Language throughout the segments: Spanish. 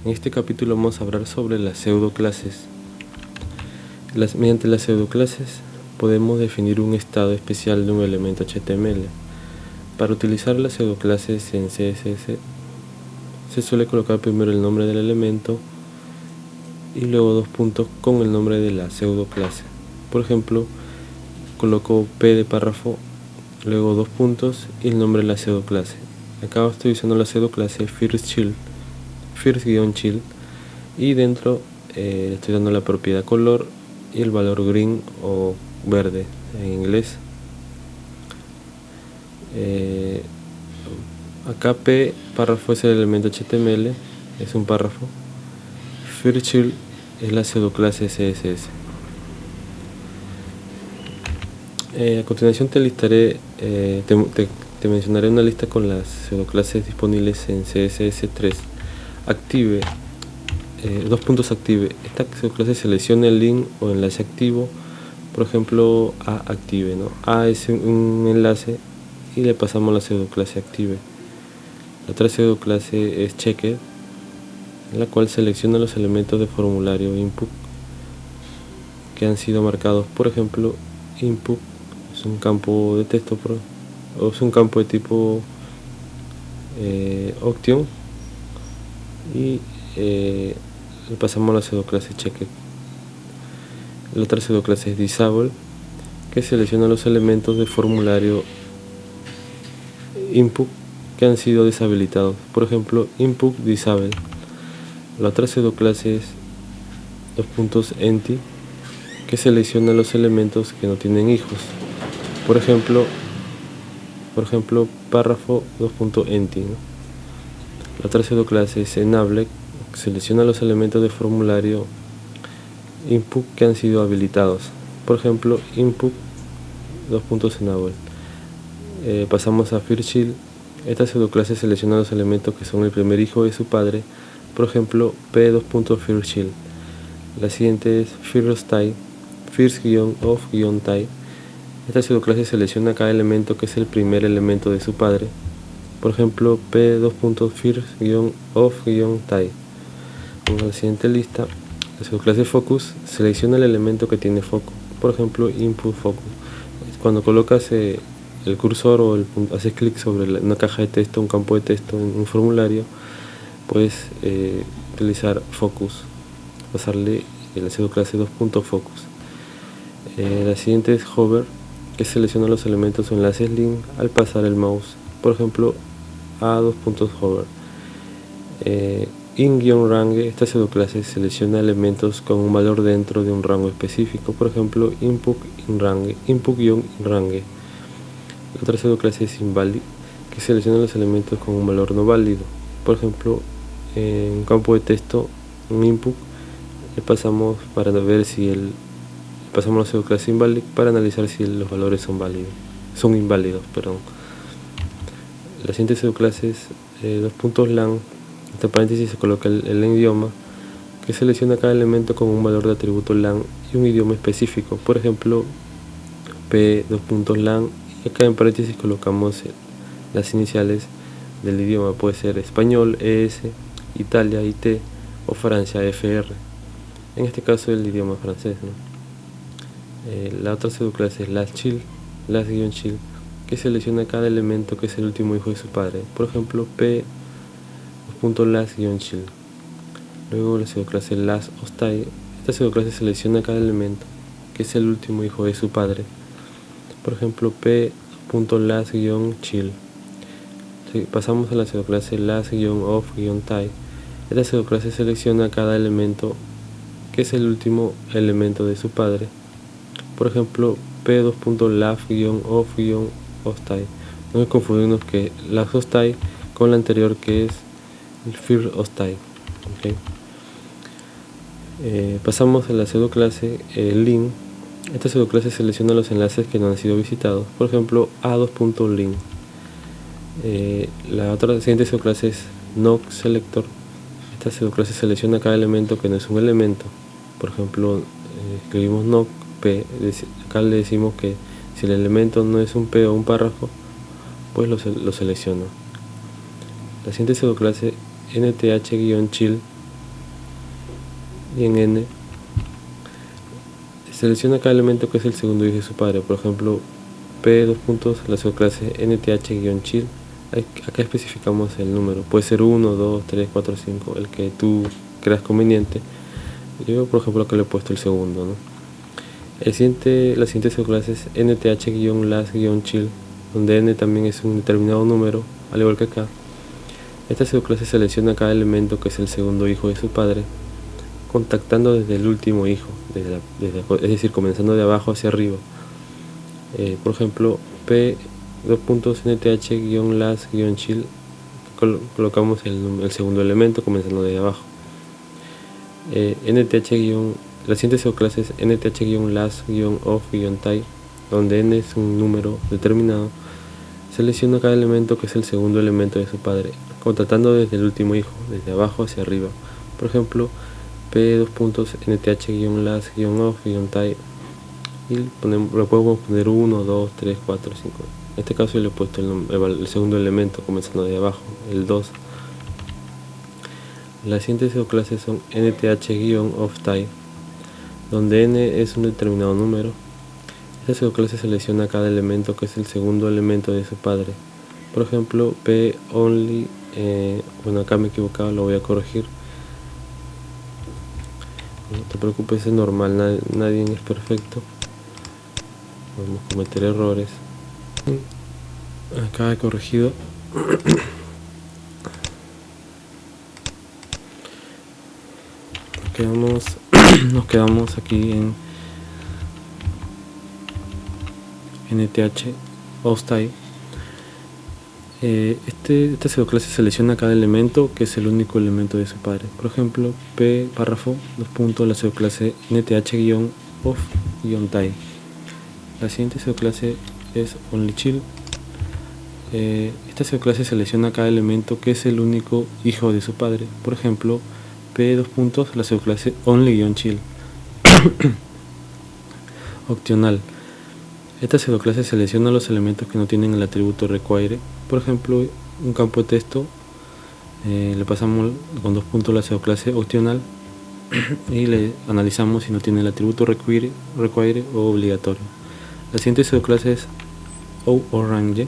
En este capítulo vamos a hablar sobre las pseudoclases. Mediante las pseudoclases podemos definir un estado especial de un elemento HTML. Para utilizar las pseudoclases en CSS se suele colocar primero el nombre del elemento y luego dos puntos con el nombre de la pseudoclase. Por ejemplo, coloco P de párrafo, luego dos puntos y el nombre de la pseudoclase. Acá estoy usando la pseudoclase first-child y dentro estoy dando la propiedad color y el valor green o verde en inglés. Acá P párrafo es el elemento HTML, es un párrafo. first-child es la pseudoclase CSS. A continuación te listaré, te mencionaré una lista con las pseudoclases disponibles en CSS3. Active, dos puntos active. Esta pseudoclase selecciona el link o enlace activo, por ejemplo A active, ¿no? A es un enlace y le pasamos la pseudoclase active. La otra pseudoclase es checked, la cual selecciona los elementos de formulario input que han sido marcados, por ejemplo input es un campo de texto o es un campo de tipo Oction y le pasamos la pseudoclase checked. La otra pseudoclase es disable, que selecciona los elementos de formulario input que han sido deshabilitados, por ejemplo input disable. La otra pseudoclase es empty, que selecciona los elementos que no tienen hijos, por ejemplo párrafo empty, ¿no? La otra pseudoclase es enable, que selecciona los elementos de formulario input que han sido habilitados, por ejemplo input enable. Pasamos a first-child. Esta pseudoclase selecciona los elementos que son el primer hijo de su padre, por ejemplo P first-child. La siguiente es first-type, first-of-type. Esta pseudoclase selecciona cada elemento que es el primer elemento de su padre, por ejemplo P first-of-type. En la siguiente lista, la pseudoclase focus selecciona el elemento que tiene foco, por ejemplo input focus. Cuando colocas el cursor o haces clic sobre una caja de texto, un campo de texto en un formulario, puedes utilizar focus, pasarle la pseudoclase focus. La siguiente es hover, que selecciona los elementos o enlaces link al pasar el mouse, por ejemplo a hover. In-range, esta pseudoclase selecciona elementos con un valor dentro de un rango específico, por ejemplo input-range. La otra pseudoclase es invalid, que selecciona los elementos con un valor no válido, por ejemplo en un campo de texto, un input, le pasamos para ver si pasamos la pseudoclase invalid para analizar si los valores son inválidos. La siguiente pseudoclase es lang. Entre paréntesis se coloca el idioma, que selecciona cada elemento con un valor de atributo lang y un idioma específico, por ejemplo P lang, y acá en paréntesis colocamos las iniciales del idioma, puede ser español ES, Italia IT o Francia FR, en este caso el idioma francés, ¿no? La otra pseudoclase es last-child, que selecciona cada elemento que es el último hijo de su padre, por ejemplo P last-child. Luego la pseudoclase last-hostile. Esta pseudoclase selecciona cada elemento que es el último hijo de su padre, por ejemplo P last-child. Pasamos a la pseudoclase last-of-type. Esta pseudoclase selecciona cada elemento que es el último elemento de su padre, por ejemplo P last-of-type. No confundimos que last-hostile con la anterior, que es el first-hostile. Okay. Pasamos a la pseudoclase link. Esta pseudoclase selecciona los enlaces que no han sido visitados, por ejemplo a2.link. La siguiente pseudoclase es not-selector. Esta pseudoclase selecciona cada elemento que no es un elemento, por ejemplo escribimos not P, acá le decimos que si el elemento no es un P o un párrafo, pues lo selecciona. La siguiente pseudoclase nth-child y en N selecciona cada elemento que es el segundo hijo de su padre. Por ejemplo, P dos puntos, la subclase nth-chill. Acá especificamos el número, puede ser 1, 2, 3, 4, 5, el que tú creas conveniente. Yo por ejemplo acá le he puesto el segundo, ¿no? La siguiente subclase es nth-last-chill, donde n también es un determinado número, al igual que acá. Esta subclase selecciona cada elemento que es el segundo hijo de su padre, contactando desde el último hijo, es decir, comenzando de abajo hacia arriba. Por ejemplo, P dos puntos nth-last-chill, colocamos el segundo elemento comenzando de abajo. La siguiente subclase es nth-last-of-type, donde n es un número determinado. Selecciona cada elemento que es el segundo elemento de su padre, contactando desde el último hijo, desde abajo hacia arriba. Por ejemplo, P dos puntos nth-last-of-type, y le podemos poner 1, 2, 3, 4, 5. En este caso yo le he puesto el segundo elemento comenzando de abajo, el 2. Las siguientes subclases son nth-of-type, donde n es un determinado número. Esta subclase selecciona cada elemento que es el segundo elemento de su padre. Por ejemplo, P only, bueno, acá me he equivocado, lo voy a corregir. No te preocupes, es normal, nadie es perfecto. Podemos cometer errores. Acá he corregido. Nos quedamos aquí en nth-of-type. Esta subclase selecciona cada elemento que es el único elemento de su padre. Por ejemplo, P párrafo dos puntos, la subclase nth-of-type. La siguiente subclase es only-chill. Esta subclase selecciona cada elemento que es el único hijo de su padre. Por ejemplo, P dos puntos, la subclase only-chill. Opcional. Esta subclase selecciona los elementos que no tienen el atributo require. Por ejemplo, un campo de texto, le pasamos con dos puntos la subclase opcional y le analizamos si no tiene el atributo require o obligatorio. La siguiente subclase es orange.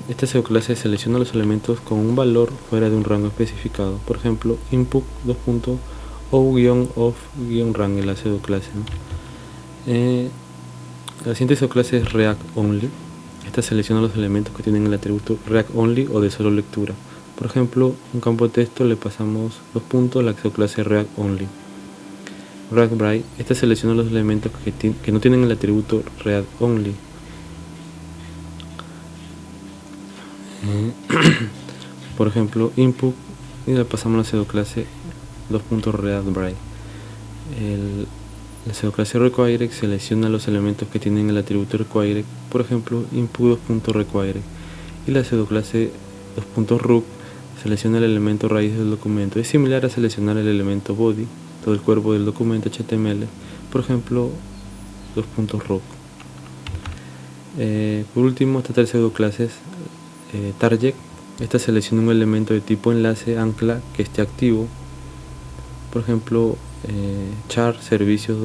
Esta subclase selecciona los elementos con un valor fuera de un rango especificado. Por ejemplo, input dos puntos o-of-range, la subclase, ¿no? La siguiente subclase es react only. Esta selecciona los elementos que tienen el atributo react only o de solo lectura. Por ejemplo, un campo de texto le pasamos dos puntos, la subclase react only. React bright. Esta selecciona los elementos que no tienen el atributo react only. Por ejemplo, input, y le pasamos la subclase react bright. La subclase require selecciona los elementos que tienen el atributo require, por ejemplo, input2.require. Y la subclase root selecciona el elemento raíz del documento. Es similar a seleccionar el elemento body, todo el cuerpo del documento HTML, por ejemplo, root. Por último, esta tercera subclase es target. Esta selecciona un elemento de tipo enlace ancla que esté activo. Por ejemplo, char servicios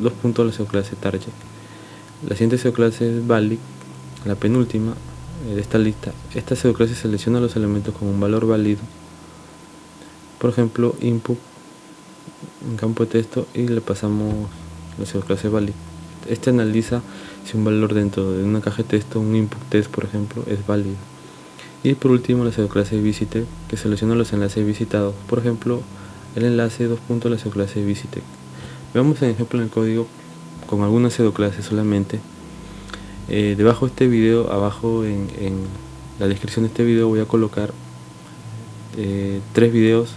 dos puntos, la subclase target. La siguiente subclase es valid, la penúltima de esta lista. Esta subclase selecciona los elementos con un valor válido. Por ejemplo, input, un campo de texto, y le pasamos la subclase valid. Este analiza si un valor dentro de una caja de texto, un input text por ejemplo, es válido. Y por último, la subclase visited, que selecciona los enlaces visitados. Por ejemplo, el enlace dos puntos, la subclase visited. Veamos un ejemplo en el código con algunas subclases solamente. Debajo de este video, abajo en la descripción de este video, voy a colocar 3 videos,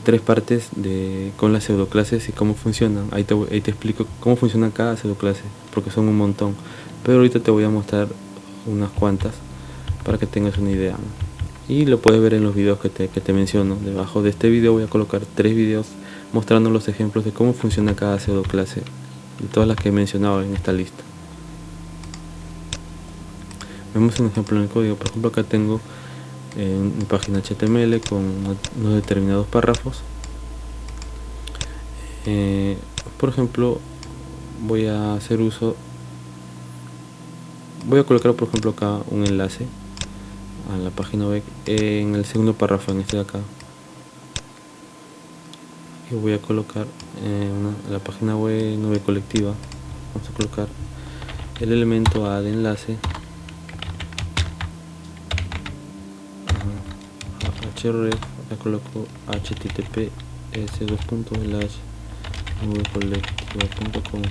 3 partes con las pseudoclases y cómo funcionan. Ahí te explico cómo funciona cada pseudoclase, porque son un montón, pero ahorita te voy a mostrar unas cuantas para que tengas una idea, ¿no? Y lo puedes ver en los videos que te menciono. Debajo de este video voy a colocar 3 videos mostrando los ejemplos de cómo funciona cada pseudoclase de todas las que he mencionado en esta lista. Vemos un ejemplo en el código. Por ejemplo, acá tengo mi página HTML con unos determinados párrafos. Por ejemplo, voy a colocar por ejemplo acá un enlace a la página web en el segundo párrafo, en este de acá, y voy a colocar la página web nube colectiva. Vamos a colocar el elemento A de enlace, href, acá coloco https://nubecolectiva.com.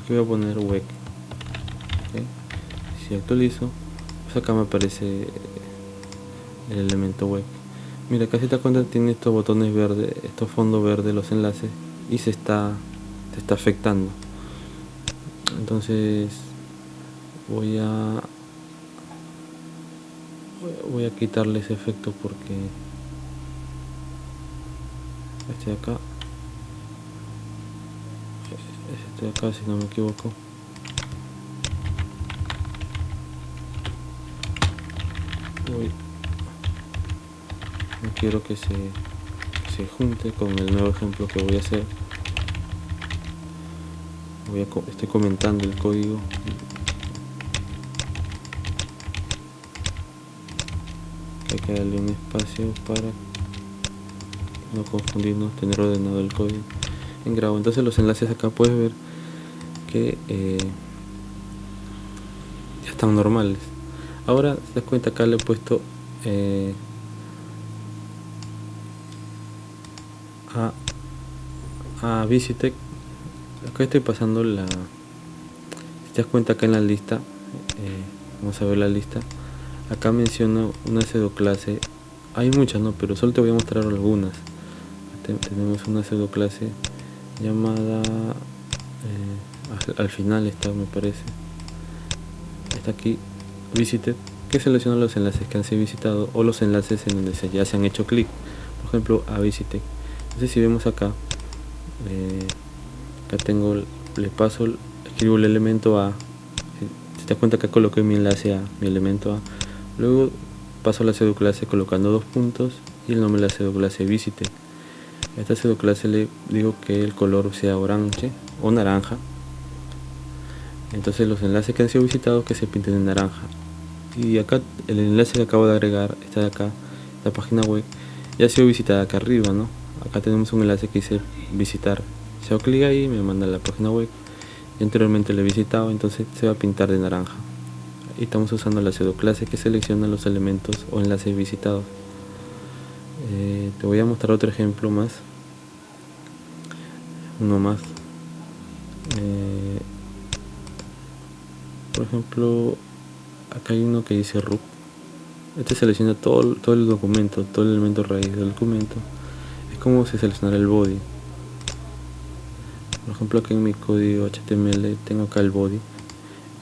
aquí voy a poner web. ¿Okay? Si actualizo, pues acá me aparece el elemento web. Mira, acá si te das cuenta tiene estos botones verdes, estos fondos verdes, los enlaces, y se está afectando. Entonces voy a quitarle ese efecto, porque este de acá, si no me equivoco, no quiero que se junte con el nuevo ejemplo que voy a hacer. Estoy comentando el código. Hay que darle un espacio para no confundirnos, tener ordenado el código en grabo. Entonces los enlaces acá puedes ver que ya están normales. Ahora te das cuenta, acá le he puesto a Visitec. Acá estoy pasando si te das cuenta, acá en la lista, vamos a ver la lista. Acá menciono una pseudoclase, hay muchas, ¿no? Pero solo te voy a mostrar algunas. Tenemos una pseudoclase llamada, al final está, me parece, está aquí, Visited, que selecciona los enlaces que han sido visitados o los enlaces en donde ya se han hecho clic. Por ejemplo, a Visitec. Entonces si vemos acá, acá tengo, escribo el elemento A. Si te das cuenta, acá coloqué mi enlace A, mi elemento A. Luego paso a la pseudoclase colocando 2 puntos y el nombre de la pseudoclase Visitec. A esta pseudoclase le digo que el color sea orange o naranja. Entonces los enlaces que han sido visitados que se pinten en naranja. Y acá el enlace que acabo de agregar, esta de acá, la página web, ya ha sido visitada acá arriba, ¿no? Acá tenemos un enlace que dice visitar. Si hago clic ahí, me manda a la página web. Yo anteriormente lo he visitado, entonces se va a pintar de naranja. Y estamos usando la pseudoclase que selecciona los elementos o enlaces visitados. Te voy a mostrar otro ejemplo más. Uno más. Por ejemplo, acá hay uno que dice root. Este selecciona todo el documento, todo el elemento raíz del documento. Es como si seleccionara el body. Por ejemplo, aquí en mi código HTML tengo acá el body.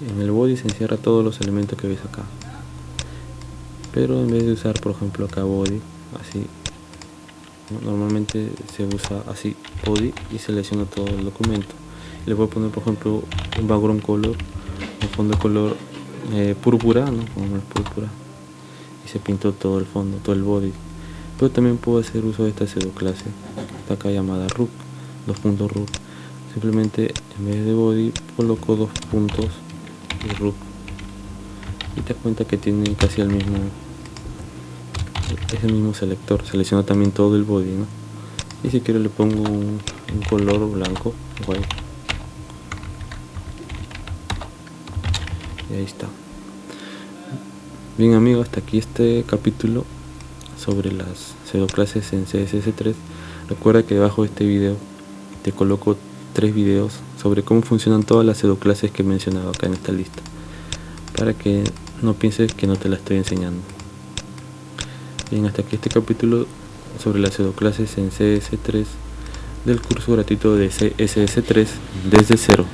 En el body se encierra todos los elementos que ves acá. Pero en vez de usar, por ejemplo, acá body, así, normalmente se usa así, body, y selecciono todo el documento. Le voy a poner, por ejemplo, un background color, un fondo de color púrpura, ¿no? Como es púrpura, y se pintó todo el fondo, todo el body. Pero también puedo hacer uso de esta pseudoclase, está acá llamada root, 2.root. Simplemente en vez de body coloco 2 puntos y root, y te das cuenta que tiene casi es el mismo selector. Selecciona también todo el body, ¿no? Y si quiero le pongo un color blanco, white, y ahí está. Bien amigos, hasta aquí este capítulo sobre las pseudoclases en CSS3. Recuerda que debajo de este video te coloco 3 videos sobre cómo funcionan todas las pseudoclases que he mencionado acá en esta lista, para que no pienses que no te la estoy enseñando. Bien, hasta aquí este capítulo sobre las pseudoclases en CS3 del curso gratuito de CSS3 desde cero.